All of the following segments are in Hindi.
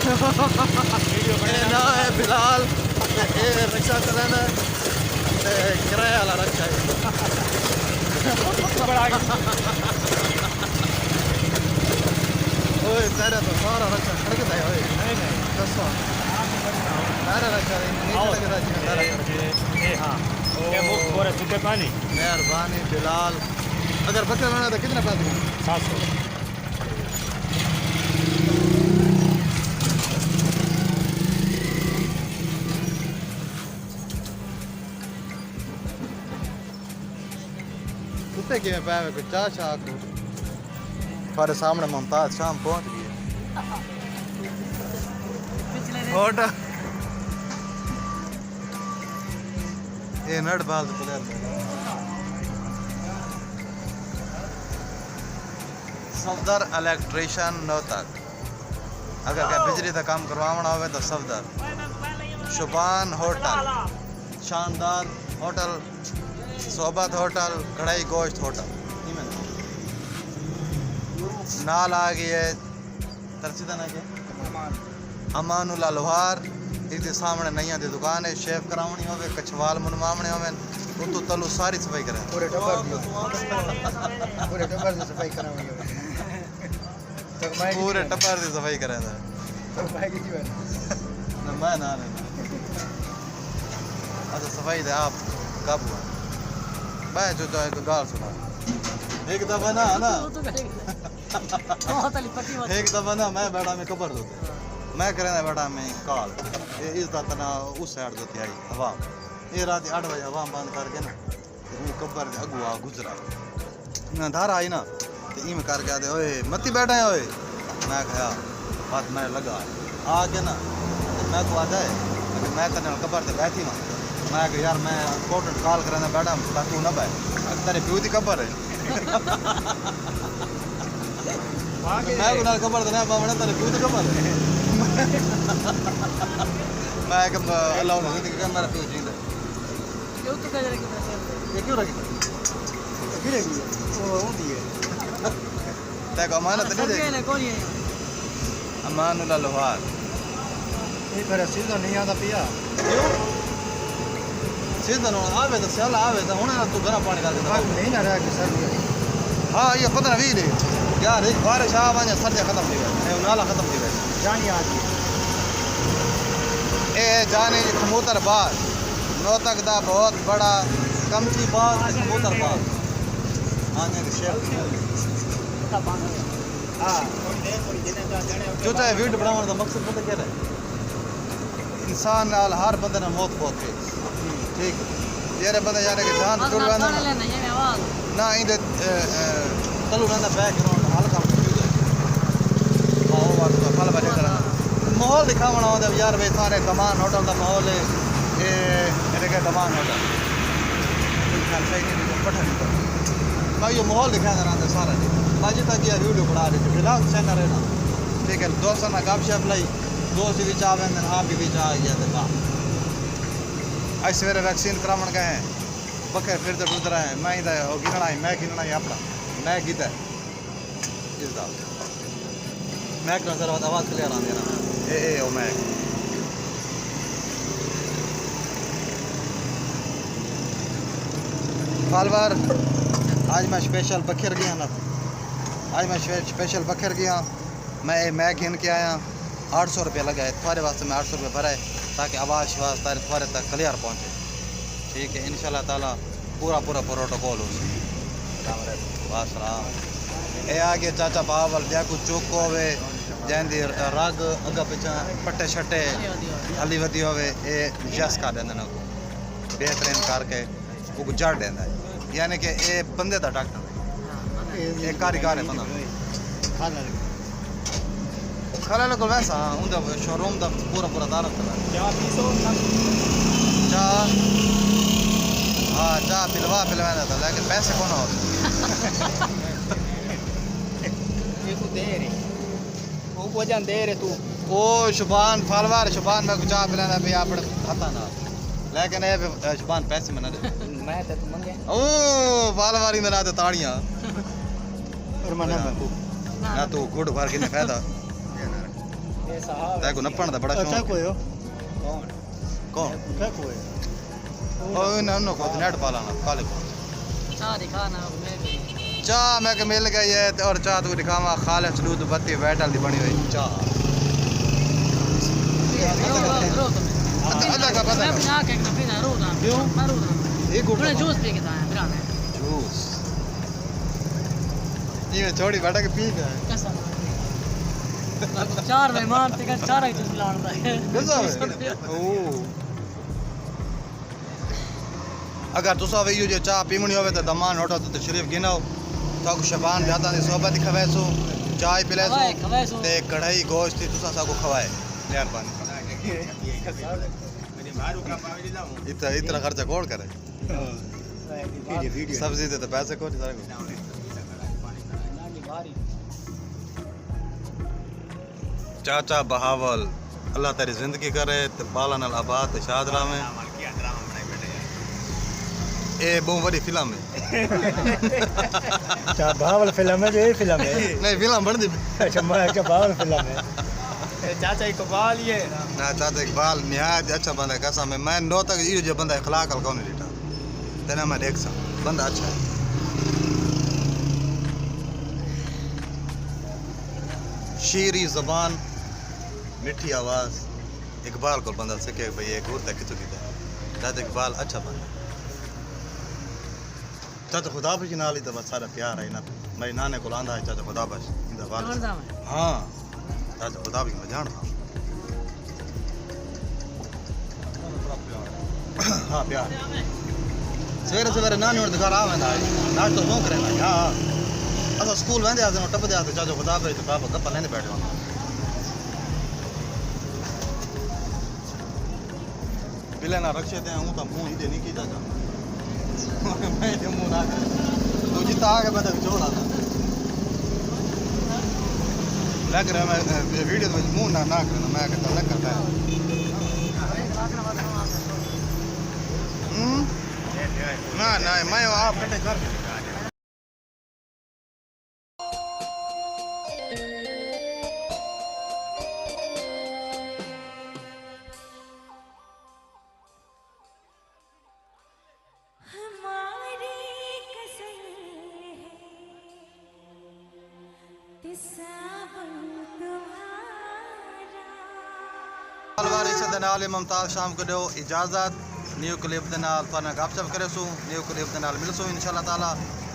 ना है बिलाल ये रिक्शा चलाना किराया वाला रक्षा है ओए तेरा तो सारा रक्षा खड़कता है ओए दसो तेरा रक्षा नहीं लगता हाँ ये वो पूरा सूखे पानी मेहरबानी बिलाल अगर बकरा लाना तो कितना पैसे 700 कुत्ते किमें पावे कुछ चाह चाह को हमारे सामने मुमताज शाम पहुंच गई होटल ये नट बाल प्लेयर सफदर इलेक्ट्रिशियन नौतक अगर क्या बिजली का काम करवाना हो तो सफदर शुबान होटल शानदार होटल सोबत होटल कढ़ाई गोश्त होटल नाल आ गई है तरसीदा ना के अमानुल्ला लोहार इसके सामने नैया की दुकान है शेफ करावनी होवे कछवाल मुनमावने होवे उतो तलू सारी सफाई करे पूरे टब्बर की सफाई करावनी होवे पूरे टब्बर की सफाई करे तो भाई की जीवन ना मैं ना अच्छा सफाई दे आप कब हुआ मैं जो तो एक गाल सुना एक दफा ना एक दफा ना मैं बैठा में कबर दो मैं करे बैठा में काल इस तना उस साइड होती आई हवा ये रात 8 बजे हवा बंद करके ना वो कबर अगुआ गुजरा ना धार आई ना तो इम करके आते ओए मती बैठा है ओए मैं कहा बात मैं लगा आके ना मैं को आता है मैं करने कबर से बैठी हूँ मैं कहा यार मैं इंपॉर्टेंट कॉल कराना बैठा ताकि तू ना बैठ तेरे प्यू की कबर है मैं को ना कबर देना बावड़ा तेरे प्यू की कबर है मैं अल्लाह ने जिंदगी का मेरा प्यू जिंदा क्यों तो कह रहे कि ये क्यों रखी गिरेगी वो होती है देखो अमानत नहीं देगी ना कौन है अमानुल्ला लोहार ये पर सीधा नहीं आता पिया क्यों सीधा ना आवे तो साल आवे तो हुन तू गरम पानी डाल दे नहीं ना रहा कि सर हां ये 15-20 दे यार एक बारिश आ वने सर्दी खत्म थी गई नाला खत्म थी गई जानी आज ए जाने कबूतर बाग नौतक दा बहुत बड़ा कमची बाग कबूतर बाग आने के शेफ हां जो चाहे वीडियो बनाने का मकसद पता क्या है इंसान नाल हर बंदे ने मौत बहुत है ठीक यारे बंदे यारे के जान टुट वेंदा ना इंदे तलू वेंदा बैकग्राउंड हल्का आओ वक्त फल बजे करा माहौल दिखावना होंदा यार वे सारे दमान होटल दा माहौल है ए एरे के दमान होटल ख्याल सही नहीं पठन मैं ये माहौल दिखाना रहता सारा बाजी तक ये वीडियो बना रहे थे ब्लॉग चैनल है ना ठीक है दोस्तों ना गपशप लाई दोस्त भी चाहे ना आप भी आ गया था आज सवेरे वैक्सीन करावन गए हैं बके फिर तो डुद रहे हैं मैं गिनना है मैं गिनना है अपना मैं गीता इस दाल मैं करना सर आवाज क्लियर आ देना ए ओ मैं फालवार आज मैं स्पेशल बखेर गया ना आज मैं स्पेशल बखेर गया मैं गिन के आया 800 रुपये लगा है तुम्हारे वास्ते मैं 800 रुपये भरा है ताकि आवाज़ शवाज तुम्हारे तक क्लियर पहुँचे ठीक है इंशाल्लाह ताला पूरा प्रोटोकॉल हो ए आगे चाचा बावल जा कुछ चौको होवे जैंदी रग अगा पिछा पट्टे छट्टे हली वधी होवे ए जस का देंदे न बेहतरीन करके वो जड़ देंदा है यानी कि ए बंदे दा डॉक्टर ए कारीगर है बंदा खला को वैसा उनका शोरूम दा पूरा दारत है क्या 200 चाह हाँ चाह पिलवाना था लेकिन पैसे कौन हो ये तू दे रे वो वजन दे रे तू ओ शुबान फालवार शुबान मैं चाह पिलाना भी आप खाता ना लेकिन ये शुबान पैसे में ना दे मैं तो तू मंगे ओ फालवारी में ना तो ताड़ियां और मना ना तू गुड़ भर के फायदा ये साहब तेरे को नपण दा बड़ा अच्छा शौक कोई हो कौन कौन क्या कोई ओ इन्होंने को नेट पालाना काले को चाह दिखाना मैं चाह मैं के मिल गई है और चाह तू दिखावा खालिस दूध पत्ती बैटल दी बनी हुई चाह अल्लाह का पता मैं बना के ना पीना रोदा क्यों? मैं रोदा एक गुट मैं जूस पी के था मेरा मैं जूस ये छोड़ी बैठा के पी गए कैसा चार मेहमान थे का चार जूस लाना है गजब ओ अगर तुसा वे यो चाह पीमणी होवे तो दमान होटल तो शरीफ गिनाओ तो शबान जाता दी सोबत खवेसो चाय पिलेसो खवेसो ते कढ़ाई गोश्त थी तुसा साको खवाए मेहरबानी इतना खर्चा कौन करे सब्जी दे तो पैसे कौन सारे चाचा बहावल अल्लाह तेरी जिंदगी करे ते बाला नाल आबाद ते शादरा में ए बहुत बड़ी फिल्म है अच्छा बावल फिल्म है जो ये फिल्म है नहीं फिल्म बन दी अच्छा मैं क्या बावल फिल्म है चाचा इकबाल ये ना चाचा इकबाल निहायत अच्छा बंदा है कसम है मैं नो तक ये जो बंदा इखलाक हल कौन लेटा तेना मैं देख सा बंदा अच्छा है शीरी ज़बान मिठी आवाज़ इकबाल को बंदा सीखे भाई एक और तक कितु किता चाचा इकबाल अच्छा बंदा चाचा खुदा बश नाल ही तो बस सारा प्यार है ना मेरे नाने को लांदा है चाचा खुदा बश इंदा वाल हाँ चाचा खुदा भी मैं जानता हाँ प्यार सवेरे सवेरे नानी और घर आवेंदा है नाच तो शौक रहना हाँ असा स्कूल वेंदे आसे नो टपदे आसे चाचा खुदा पे तो बाबा गप्पा लेंदे बैठे वहां बिले ना रक्षे ते हूं तो मुंह ही दे नहीं की चाचा मैं तो मुंह ना तो जिता आगे मैं तो छोड़ा था लग रहा मैं वीडियो में मुंह ना करना मैं कहता लग करता है ना ना मैं आप कटे कर मुमताज शाम को दो इजाज़त न्यू क्लिप के नाल तुहाडे नाल गपशप करेसू न्यू क्लिप के नाल मिलसू इंशाअल्लाह ताला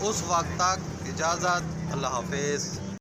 उस वक्त तक इजाज़त अल्लाह हाफिज़।